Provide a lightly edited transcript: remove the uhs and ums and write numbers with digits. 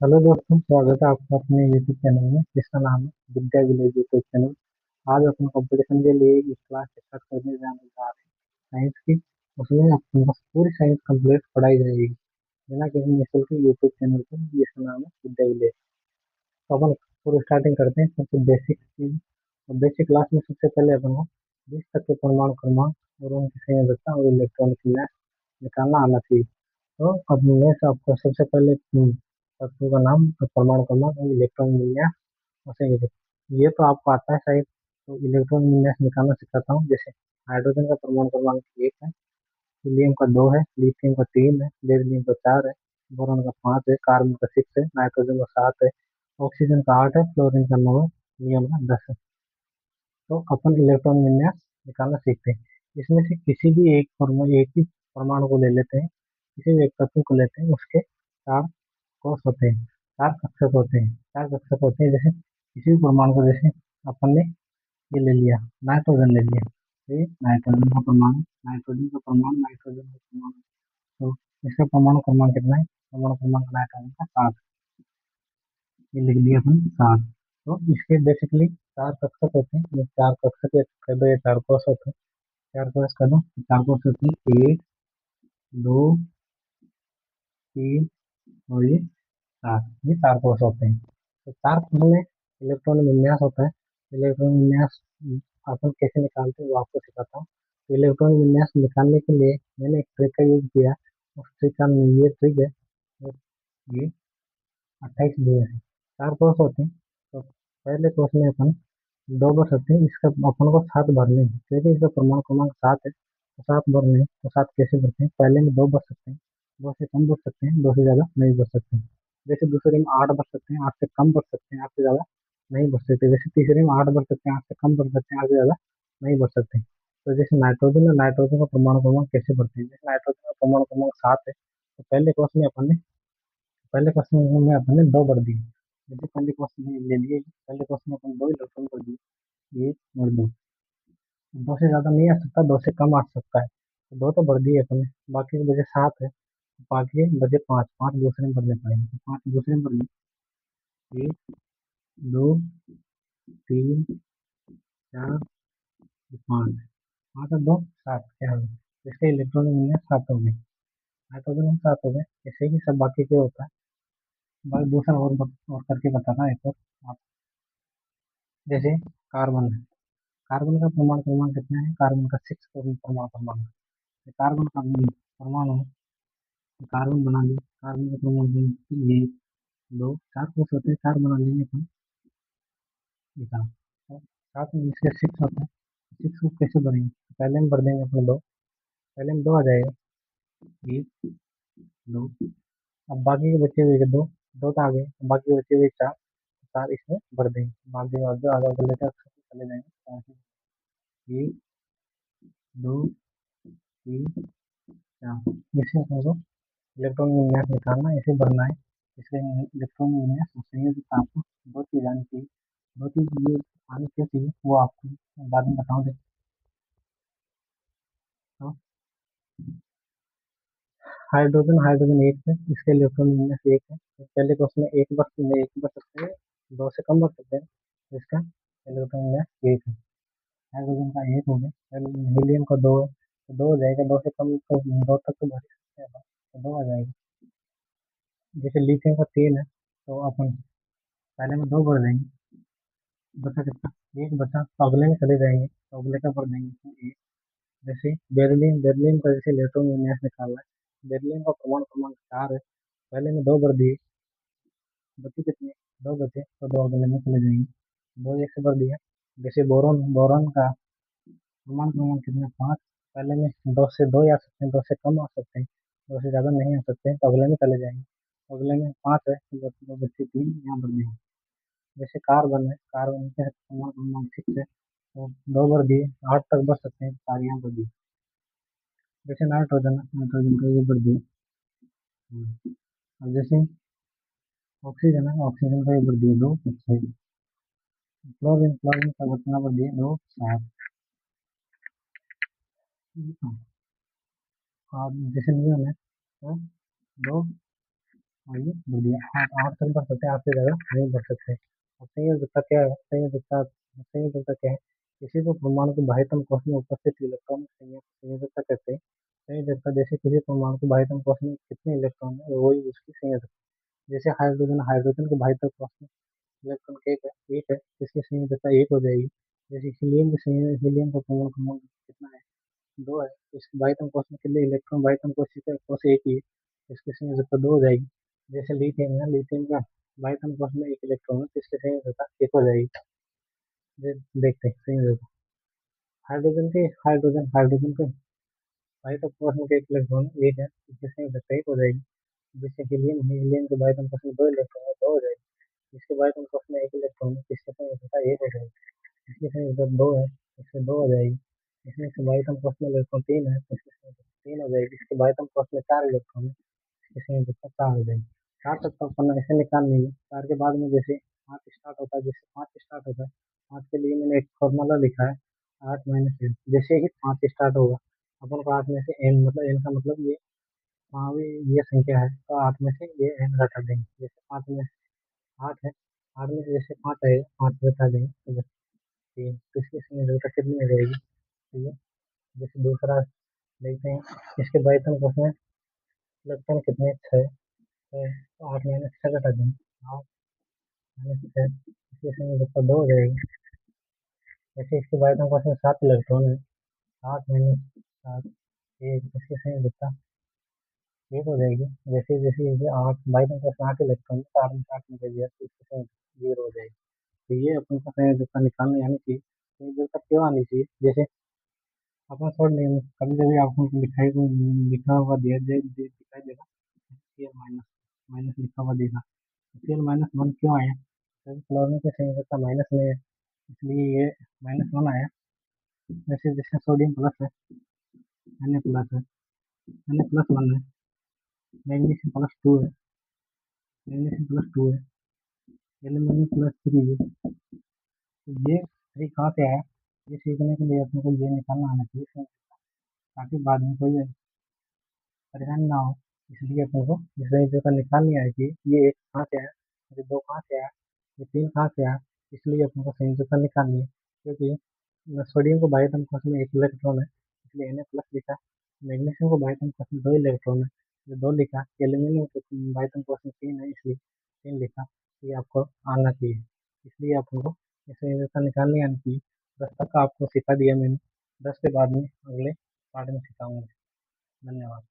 Hello दोस्तों, स्वागत है आपका अपने यूट्यूब चैनल में जिसका नाम है विद्या विलेज यूट्यूब चैनल। आज अपन कंपटीशन के लिए एक क्लास स्टार्ट करने जाने जा रहे हैं साइंस की। उसमें अपनी बस पूरी साइंस कंप्लीट पढ़ाई जाएगी बिना किसी निःशुल्क यूट्यूब चैनल पर जिसका नाम है विद्या विलेज। तो अपन पूरी स्टार्टिंग करते हैं सबसे बेसिक चीज। और बेसिक क्लास में सबसे पहले अपन को 20 तक के परमाणु क्रमांक और उनकी संयोजकता और इलेक्ट्रॉनिक विन्यास निकालना आना चाहिए। तो अब मैं से आपको सबसे पहले तत्वों का नाम और परमाणु क्रमांक और इलेक्ट्रॉन विन्यास उसे ये तो आपको आता है शायद। तो इलेक्ट्रॉन विन्यास निकालना सिखाता हूँ। जैसे हाइड्रोजन का परमाणु क्रमांक 1 है, हीलियम का 2 है, लिथियम का 3 है, बेरिलियम का 4 है, बोरॉन का 5 है, कार्बन का 6 है, नाइट्रोजन का 7 है, ऑक्सीजन का 8 है, फ्लोरीन का 9 है, नियम का 10 है। तो अपन इलेक्ट्रॉन विन्यास निकालना सीखते हैं। इसमें से किसी भी एक ही परमाणु को ले लेते हैं, किसी भी एक तत्व को लेते हैं, उसके चार कोष होते हैं, चार कक्षक होते हैं, चार कक्षक होते हैं। जैसे किसी भी परमाणु को, जैसे अपन ने ये ले लिया, नाइट्रोजन ले लिया, तो ये नाइट्रोजन का परमाणु, नाइट्रोजन का परमाणु, नाइट्रोजन का परमाणु। तो इसका परमाणु क्रमांक कितना है? परमाणु क्रमांक नाइट्रोजन का 7। ये लिख दिया अपन 7। तो इसके बेसिकली चार कक्षक होते हैं। ये चार कक्षक कह दो, ये चार कोष होते हैं। चार कोष कर दो, चार कोष होते हैं 1, 2, 3 और ये 7। ये चार कोष होते हैं। तो चार कोष में इलेक्ट्रॉन विन्यास होता है। इलेक्ट्रॉन विन्यास अपन कैसे निकालते हैं वो आपको सिखाता हूँ। तो इलेक्ट्रॉन विन्यास निकालने के लिए मैंने एक ट्रिक का यूज किया। उस ट्रिक का ये ट्रिक है। और ये 28 दिए हैं, चार कोष होते हैं। तो पहले कोष में अपन दो भर सकते हैं, इसका अपन को 7 भरने हैं क्योंकि इसका परमाणु क्रमांक 7 है। तो 7 भरने हैं, तो 7 कैसे भरते हैं? पहले में 2 भर सकते हैं, 2 से कम भर सकते हैं, 2 से ज्यादा नहीं भर सकते हैं। जैसे दूसरे में 8 भर सकते हैं, 8 से कम भर सकते हैं, 8 से ज्यादा नहीं भर सकते। जैसे तीसरे में 8 भर सकते हैं, 8 से कम भर सकते हैं, 8 से ज्यादा नहीं भर सकते। तो जैसे नाइट्रोजन है, नाइट्रोजन का परमाणु क्रमांक कैसे भरते हैं? जैसे नाइट्रोजन का परमाणु क्रमांक 7 है, तो पहले क्वेश्चन में अपन ने 2 भर दिए। जैसे पहले क्वेश्चन में ले लिए, पहले क्वेश्चन में अपन 2 इलेक्ट्रॉन कर दिए, 1 और 2। 2 से ज्यादा नहीं आ सकता, 2 से कम आ सकता है। तो 2 तो भर दिए अपन ने, बाकी के बचे 7 है। बाकी के बचे 5, 5 दूसरे में भरने पड़ेंगे। तो 5 दूसरे में भर लिए, 1, 2, 3, 4, 5। 5 और 2 7, क्या हो गया? इसके इलेक्ट्रॉन मिलने 7 हो गए, नाइट्रोजन में 7 हो गए। ऐसे ही सब बाकी क्या होता है। बाकी दूसरा और करके बताना एक और आप। जैसे कार्बन है, कार्बन का परमाणु क्रमांक कितना है? कार्बन का 6 परमाणु क्रमांक है। कार्बन का परमाणु, कार्बन बना लिया, कार्बन का परमाणु ये 2, 4 कोष होते हैं, 4 बना लेंगे अपन। निकाल, और साथ में इसके 6 होते हैं। 6 को कैसे भरेंगे? पहले में भर देंगे अपने 2, पहले में 2 आ जाएगा, 1, 2। अब बाकी के बचे हुए 2, 2 तो आ गए, बाकी के बचे हुए 4, 4 इसमें भर देंगे। बाकी आगे आगे कर लेते हैं, चले जाएंगे 4 से। 1, 2, 3, 4। इसे अपन को इलेक्ट्रॉन विन्यास निकालना है, इसे भरना है। इसके इलेक्ट्रॉन विन्यास संयोजकता आपको 2 चीज आनी चाहिए। 2 चीज ये आनी क्यों चाहिए वो आपको बाद में बताऊंगे। तो हाइड्रोजन, हाइड्रोजन 1 है, इसके इलेक्ट्रॉन विन्यास 1 है। तो पहले क्वेश्चन में 1 भर सकते हैं, 2 से कम भर सकते हैं। तो इसका इलेक्ट्रॉन विन्यास 1 है। हाइड्रोजन का 1 हो गया। हीलियम का 2 है, तो 2 हो जाएगा। 2 से कम तो 2 तक तो भर ही सकते हैं अपन, तो 2 आ जाएगा। जैसे लिथियम का 3 है, तो अपन पहले में 2 भर देंगे, बचा कितना? 1 बचा। तो अगले में चले जाएंगे, तो अगले का भर देंगे, तो 1। जैसे बेरिलियम, बेरिलियम का जैसे इलेक्ट्रॉन विन्यास निकालना है। बेरिलियम का परमाणु क्रमांक 4 है, पहले में 2 भर दिए, बचे कितने? 2 बचे, तो 2 अगले में चले जाएंगे, 2 1 से भर दिया। जैसे बोरॉन, बोरॉन का परमाणु क्रमांक कितना? 5। पहले में 2 से 2 आ सकते हैं, 2 से कम आ सकते हैं, 2 से ज़्यादा नहीं आ सकते हैं, तो अगले में चले जाएंगे। अगले में 5 है, तो बच्चे 3 यहाँ भर देंगे। जैसे कार्बन है, कार्बन के परमाणु क्रमांक 6 है, तो 2 भर दिए, 8 तक बढ़ सकते हैं, 4 यहाँ भर दिए। जैसे नाइट्रोजन है, नाइट्रोजन का ये भर दिए। अब जैसे ऑक्सीजन है, ऑक्सीजन का ये भर दिए 2, 6। क्लोरीन, क्लोरीन का कितना भर दिए? 2, 7। अब जैसे नियन है, तो 2, आइए बढ़िया। आप 8 तक बढ़ सकते हैं, आपसे ज़्यादा नहीं बढ़ सकते। अब संयोजकता क्या है? संयोजकता क्या है? किसी भी परमाणु के बाह्यतम कोश में उपस्थित इलेक्ट्रॉन संयोजकता कहते हैं। संयोजकता जैसे किसी परमाणु के बाह्यतम कोश में कितने इलेक्ट्रॉन है वही उसकी संयोजकता। जैसे हाइड्रोजन हाइड्रोजन के बाह्यतम कोश में इलेक्ट्रॉन एक है, इसकी संयोजकता एक हो जाएगी। जैसे हीलियम का परमाणु क्रमांक कितना है? 2 है। इसके बाह्यतम कोश में कितने इलेक्ट्रॉन? बाह्यतम कोश एक ही है, इसकी संयोजकता 2 हो जाएगी। जैसे लिथियम है, लिथियम का बाह्यतम कोश में एक इलेक्ट्रॉन है, तो इसकी संयोजकता एक हो जाएगी। देखते हैं संयोजकता। हाइड्रोजन के बाह्यतम कोश में एक इलेक्ट्रॉन एक है, इसकी संयोजकता एक हो जाएगी। जैसे हीलियम के बाह्यतम कोश में 2 इलेक्ट्रॉन है, 2 हो जाएगी। इसके बाह्यतम कोश में एक इलेक्ट्रॉन है, इसकी संयोजकता एक हो जाएगी। इसकी संयोजकता 2 है, इससे 2 हो जाएगी। इसमें से बाह्यतम कोश में इलेक्ट्रॉन 3 है, तो इसकी संयोजकता 3 हो जाएगी। इसके बाह्यतम कोश में 4 इलेक्ट्रॉन है, इसकी संयोजकता 4 हो जाएगी। 4 तक तो अपन ऐसे निकाल लेंगे। 4 के बाद में जैसे 5 स्टार्ट होता है, जैसे 5 स्टार्ट होता है, 5 के लिए मैंने एक फॉर्मूला लिखा है, 8 - n। जैसे ही 5 स्टार्ट होगा, अपन को 8 में से n, मतलब n का मतलब ये, हाँ ये संख्या है, तो 8 में से ये n घटा देंगे। जैसे 5 में 8 है, 8 में से जैसे 5 है, 5 घटा देंगे तो बस 3। तो इसकी संयोजकता कितनी हो जाएगी? ठीक है। जैसे दूसरा देखते हैं, इसके बाह्यतम कोश में इलेक्ट्रॉन कितने? 6 है, तो 8 में 6 घटा देंगे, 8 - 6, इसकी संयोजकता 2 हो जाएगी। जैसे इसके बाह्यतम कोश में 7 इलेक्ट्रॉन है, 8 - 7 1, इसकी संयोजकता 1 हो जाएगी। जैसे जैसे जैसे 8 बाह्यतम कोश में 8 इलेक्ट्रॉन है, तो 8 में 8 निकल दिया, तो इसकी संयोजकता 0 हो जाएगी। तो ये अपन को संयोजकता निकालनी आनी चाहिए। संयोजकता क्यों आनी चाहिए? जैसे अपन छोड़ नहीं, कभी कभी आपको लिखा हुआ दिखाई देगा, सीएल माइनस माइनस लिखा हुआ देगा। CL-1 क्यों आया? क्योंकि क्लोरीन की संयोजकता माइनस में है, इसलिए ये -1 आया। जैसे जैसे सोडियम प्लस है, Na प्लस है, Na+1 है, मैग्नीशियम +2 है, एल्यूमिनियम +3 है। तो ये 3 कहाँ से आया? ये सीखने के लिए अपने को ये निकालना आना चाहिए, ताकि बाद में कोई परेशानी ना हो। इसलिए अपन को इस संयोजकता निकालनी आनी चाहिए। ये 1 कहाँ से आया, ये 2 कहाँ से आया, ये 3 कहाँ से आया, इसलिए अपन को संयोजकता निकालनी है। क्योंकि सोडियम को बाह्यतम कोश में 1 इलेक्ट्रॉन है, इसलिए Na+ लिखा। मैग्नीशियम को बाह्यतम कोश में 2 इलेक्ट्रॉन है, इसलिए 2 लिखा। एल्यूमिनियम को बाह्यतम कोश में 3 है, इसलिए 3 लिखा। ये आपको आना चाहिए, इसलिए अपन को ये संयोजकता निकालनी आनी चाहिए। 10 तक का आपको सिखा दिया मैंने, 10 के बाद में अगले पार्ट में सिखाऊंगा। धन्यवाद।